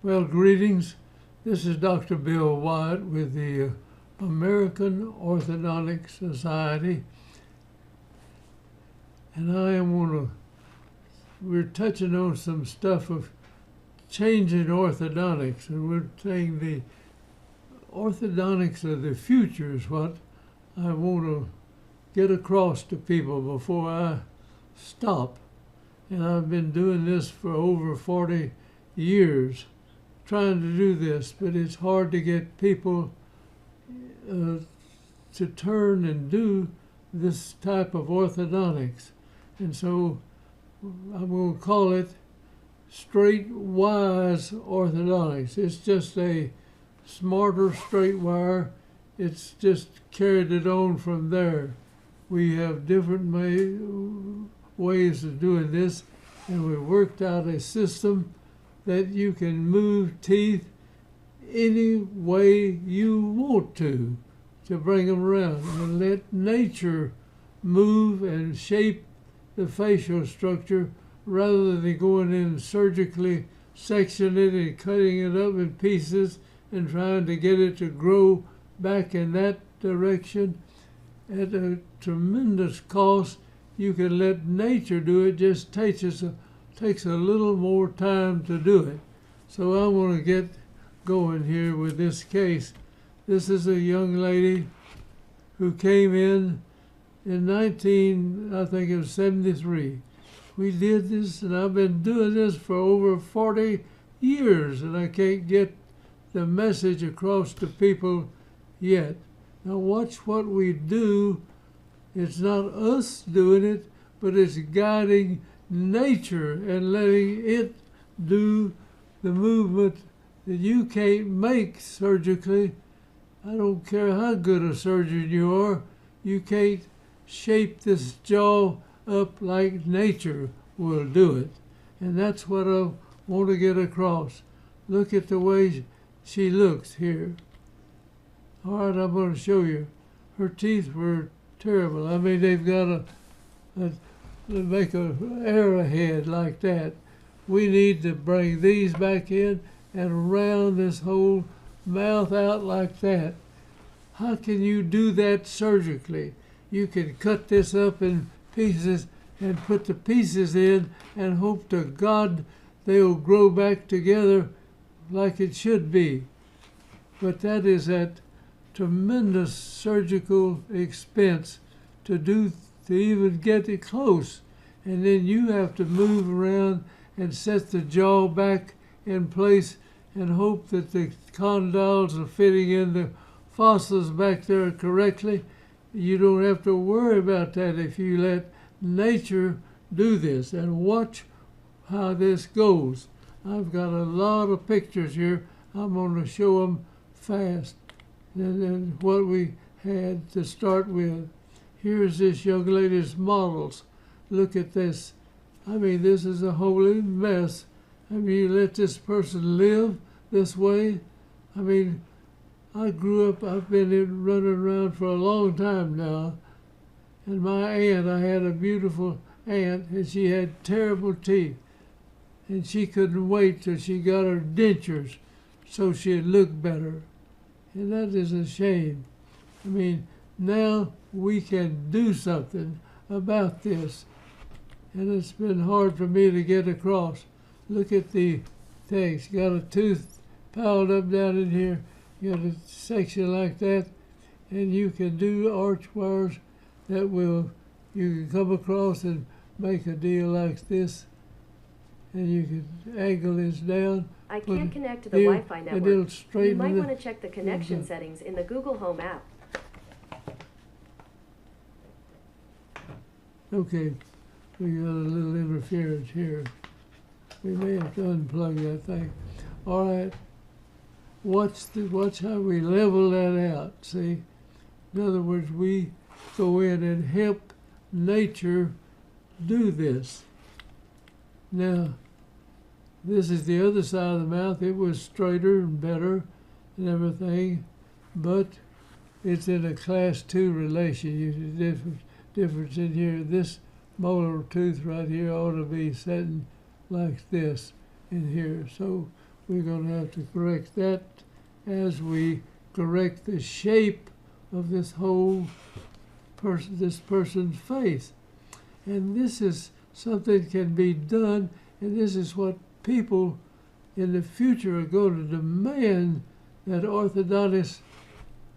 Well, greetings. This is Dr. Bill Wyatt with the American Orthodontic Society. And we're touching on some stuff of changing orthodontics. And we're saying the orthodontics of the future is what I want to get across to people before I stop. And I've been doing this for over 40 years, trying to do this, but it's hard to get people to turn and do this type of orthodontics. And so I'm going to call it straight wise orthodontics. It's just a smarter straight wire. It's just carried it on from there. We have different ways of doing this, and we worked out a system that you can move teeth any way you want to bring them around, and let nature move and shape the facial structure rather than going in and surgically sectioning it and cutting it up in pieces and trying to get it to grow back in that direction at a tremendous cost. You can let nature do it, just takes a little more time to do it. So I want to get going here with this case. This is a young lady who came in 1973. We did this, and I've been doing this for over 40 years, and I can't get the message across to people yet. Now watch what we do. It's not us doing it, but it's guiding nature and letting it do the movement that you can't make surgically. I don't care how good a surgeon you are, you can't shape this jaw up like nature will do it. And that's what I want to get across. Look at the way she looks here. All right, I'm going to show you. Her teeth were terrible. I mean, they've got they make an arrowhead like that. We need to bring these back in and round this whole mouth out like that. How can you do that surgically? You can cut this up in pieces and put the pieces in and hope to God they'll grow back together like it should be. But that is at tremendous surgical expense to even get it close. And then you have to move around and set the jaw back in place and hope that the condyles are fitting in the fossils back there correctly. You don't have to worry about that if you let nature do this. And watch how this goes. I've got a lot of pictures here. I'm going to show them fast. And then what we had to start with. Here's this young lady's models. Look at this. I mean, this is a holy mess. I mean, you let this person live this way. I mean, I grew up, I've been running around for a long time now. And my aunt, I had a beautiful aunt, and she had terrible teeth. And she couldn't wait till she got her dentures so she'd look better. And that is a shame. I mean, now we can do something about this. And it's been hard for me to get across. Look at the things. You got a tooth piled up down in here. You got a section like that. And you can do arch wires that you can come across and make a deal like this. And you can angle this down. I can't connect to the Wi-Fi network. You might want to check the connection settings in the Google Home app. Okay, we got a little interference here. We may have to unplug that thing. All right, watch how we level that out, see? In other words, we go in and help nature do this. Now, this is the other side of the mouth. It was straighter and better and everything, but it's in a class 2 relation. You see the difference in here. This molar tooth right here ought to be sitting like this in here. So we're going to have to correct that as we correct the shape of this whole this person's face. And this is something can be done, and this is what people in the future are going to demand, that orthodontists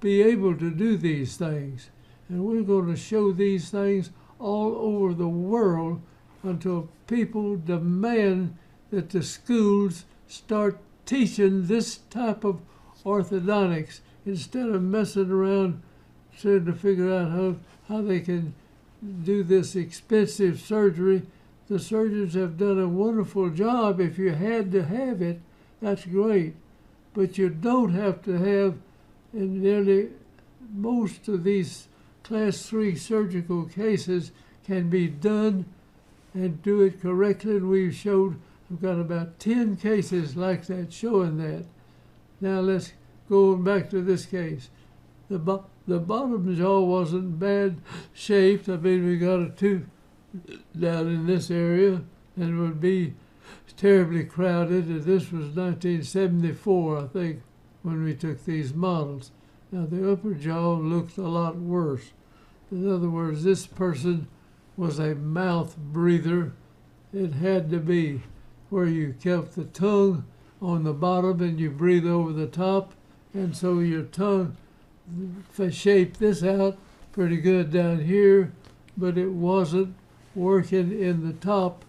be able to do these things. And we're going to show these things all over the world until people demand that the schools start teaching this type of orthodontics instead of messing around trying to figure out how they can do this expensive surgery. The surgeons have done a wonderful job. If you had to have it, that's great. But you don't have to have, in nearly most of these class 3 surgical cases can be done and do it correctly. And we've got about 10 cases like that showing that. Now let's go back to this case. The bottom jaw wasn't bad shaped. I mean, we got a tooth down in this area and it would be terribly crowded. And this was 1974, I think, when we took these models. Now the upper jaw looked a lot worse. In other words, this person was a mouth breather. It had to be where you kept the tongue on the bottom and you breathe over the top, and so your tongue shaped this out pretty good down here, but it wasn't working in the top,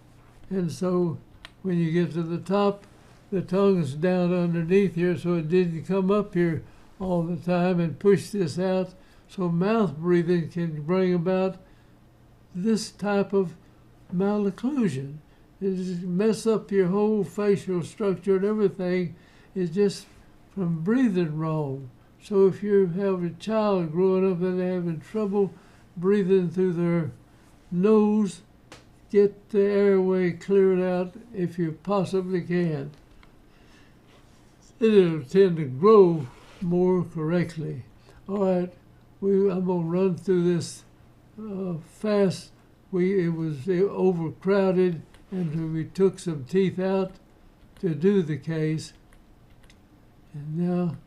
and so when you get to the top, the tongue's down underneath here, so it didn't come up here all the time and push this out. So mouth breathing can bring about this type of malocclusion. It just mess up your whole facial structure, and everything is just from breathing wrong. So if you have a child growing up and they're having trouble breathing through their nose, get the airway cleared out if you possibly can. It'll tend to grow more correctly. All right, I'm going to run through this fast. It was overcrowded, and we took some teeth out to do the case. And now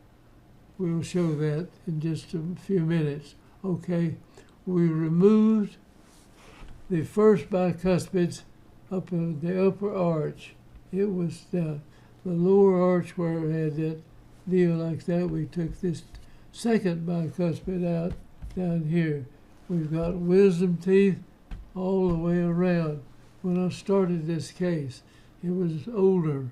we'll show that in just a few minutes. Okay, we removed the first bicuspids up in the upper arch. It was the lower arch where it had that deal like that. We took this second bicuspid out down here. We've got wisdom teeth all the way around. When I started this case, it was older.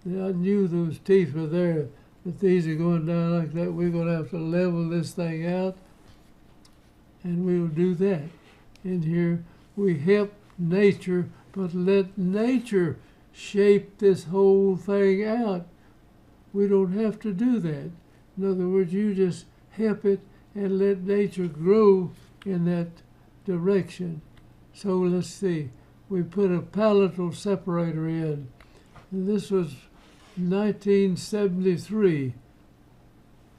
I knew those teeth were there, but these are going down like that. We're going to have to level this thing out, and we'll do that. In here, we help nature, but let nature shape this whole thing out. We don't have to do that. In other words, you just help it and let nature grow in that direction. So let's see. We put a palatal separator in. And this was 1973.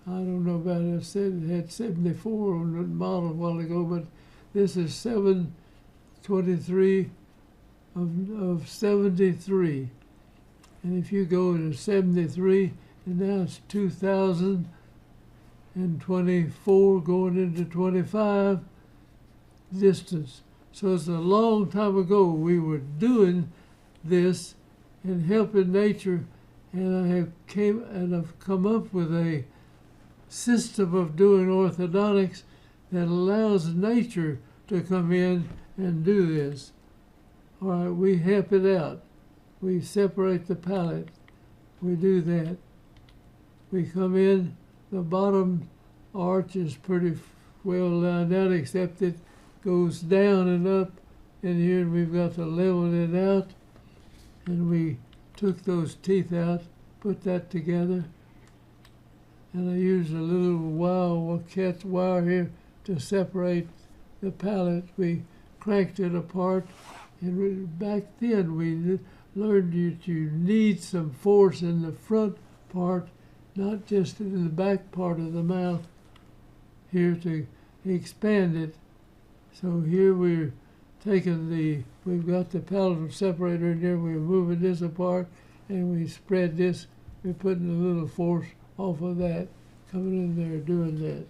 I don't know about it. I said it had 74 on the model a while ago, but this is 7/23 of 73. And if you go to 73, and now it's 2024 going into 25 distance. So it's a long time ago we were doing this and helping nature, and I've come up with a system of doing orthodontics that allows nature to come in and do this. All right, we help it out. We separate the palate. We do that. We come in, the bottom arch is pretty well lined out, except it goes down and up in here, and we've got to level it out. And we took those teeth out, put that together, and I used a little wire here to separate the palate. We cranked it apart, and back then we learned that you need some force in the front part, not just in the back part of the mouth here to expand it. So here we're taking we've got the palatal separator in there, we're moving this apart, and we spread this. We're putting a little force off of that, coming in there doing that.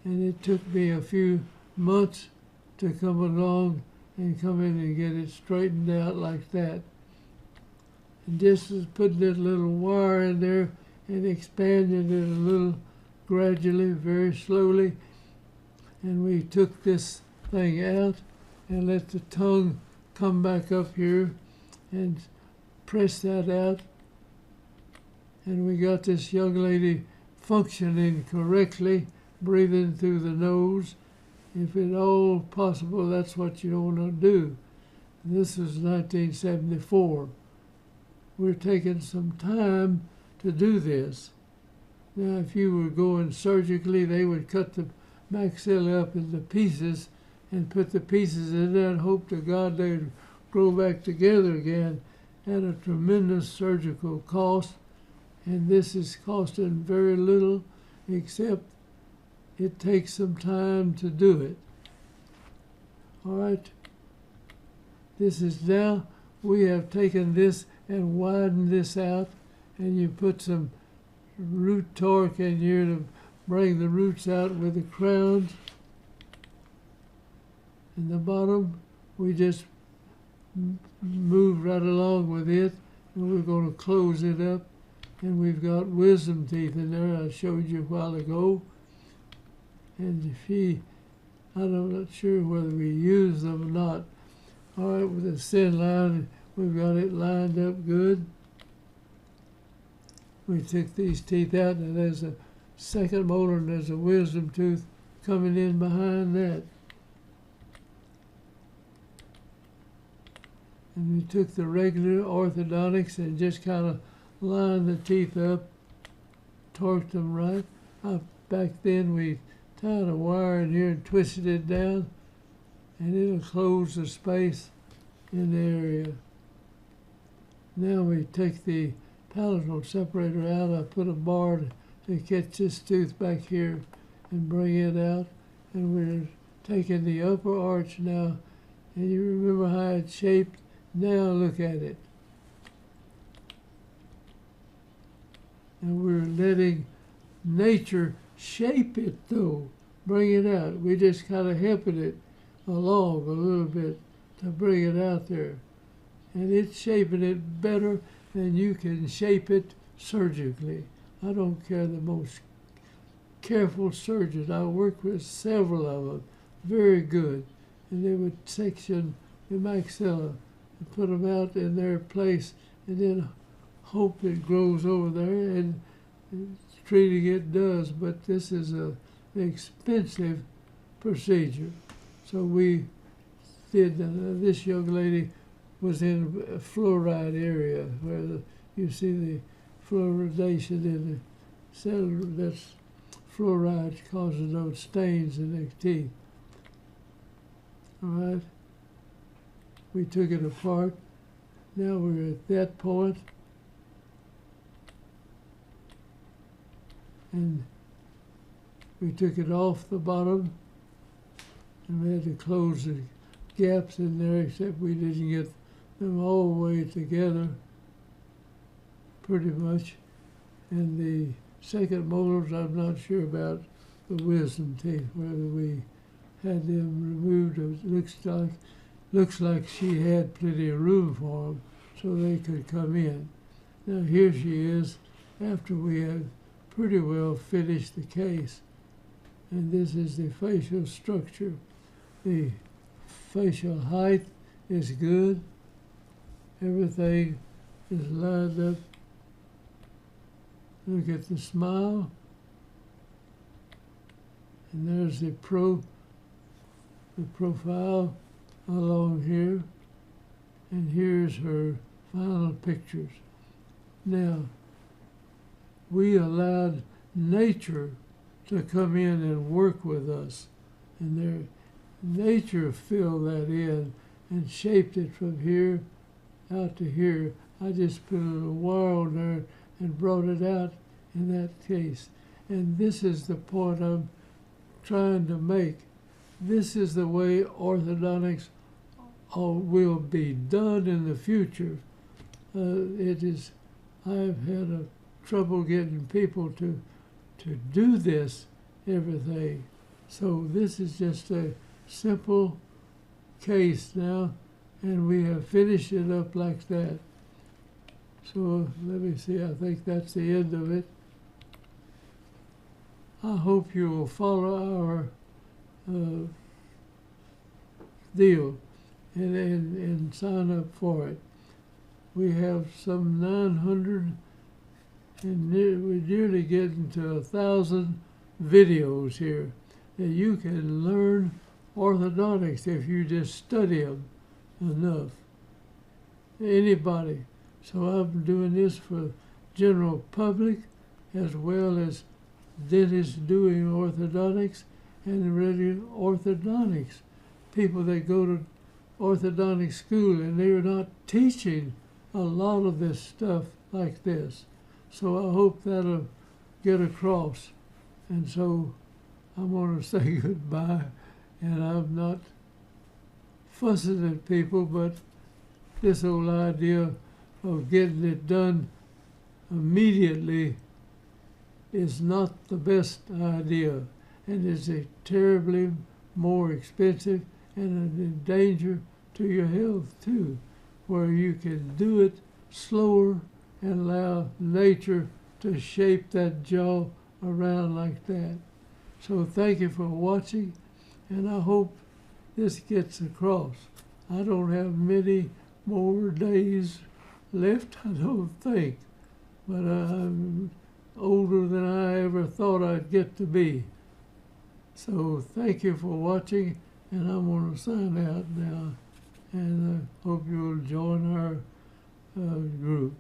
And it took me a few months to come along and come in and get it straightened out like that. And just as putting that little wire in there and expanding it a little gradually, very slowly. And we took this thing out and let the tongue come back up here and press that out. And we got this young lady functioning correctly, breathing through the nose. If at all possible, that's what you want to do. This was 1974. We're taking some time to do this. Now, if you were going surgically, they would cut the maxilla up into pieces and put the pieces in there and hope to God they'd grow back together again at a tremendous surgical cost. And this is costing very little, except it takes some time to do it. All right. This is now, we have taken this and widened this out, and you put some root torque in here to bring the roots out with the crowns. And the bottom, we just move right along with it, and we're going to close it up. And we've got wisdom teeth in there I showed you a while ago. And I'm not sure whether we use them or not. All right, with the thin line, we've got it lined up good. We took these teeth out, and there's a second molar, and there's a wisdom tooth coming in behind that. And we took the regular orthodontics and just kind of lined the teeth up, torqued them right. Back then we tied a wire in here and twisted it down, and it'll close the space in the area. Now we take the palatal separator out. I put a bar to catch this tooth back here and bring it out. And we're taking the upper arch now, and you remember how it's shaped? Now look at it. And we're letting nature shape it, though, bring it out. We just kind of helping it along a little bit to bring it out there. And it's shaping it better than you can shape it surgically. I don't care, the most careful surgeons. I worked with several of them, very good. And they would section the maxilla and put them out in their place, and then hope it grows over there, and treating it does. But this is an expensive procedure. So we did, this young lady was in a fluoride area where you see the fluoridation in the cellular, that's fluoride causing those stains in the teeth. All right. We took it apart. Now we're at that point. And we took it off the bottom, and we had to close the gaps in there, except we didn't get them all the way together, pretty much. And the second molars, I'm not sure about the wisdom teeth, whether we had them removed. It looks like she had plenty of room for them, so they could come in. Now here she is, after we had pretty well finished the case. And this is the facial structure. The facial height is good. Everything is lined up. Look at the smile. And there's the profile along here. And here's her final pictures. Now, we allowed nature to come in and work with us. And nature filled that in and shaped it from here out to here. I just put a little wire on there and brought it out in that case. And this is the point I'm trying to make. This is the way orthodontics will be done in the future. I've had a trouble getting people to do this, everything. So this is just a simple case now, and we have finished it up like that. So let me see, I think that's the end of it. I hope you will follow our deal and sign up for it. We have some 900, and we're nearly getting to 1,000 videos here that you can learn orthodontics if you just study them enough. Anybody. So I'm doing this for general public as well as dentists doing orthodontics and really orthodontics. People that go to orthodontic school and they're not teaching a lot of this stuff like this. So I hope that'll get across. And so I'm going to say goodbye, and I'm not fussing at people, but this whole idea of getting it done immediately is not the best idea, and is a terribly more expensive and a danger to your health too, where you can do it slower and allow nature to shape that jaw around like that. So thank you for watching, and I hope this gets across. I don't have many more days left, I don't think, but I'm older than I ever thought I'd get to be. So thank you for watching, and I'm going to sign out now, and I hope you'll join our group.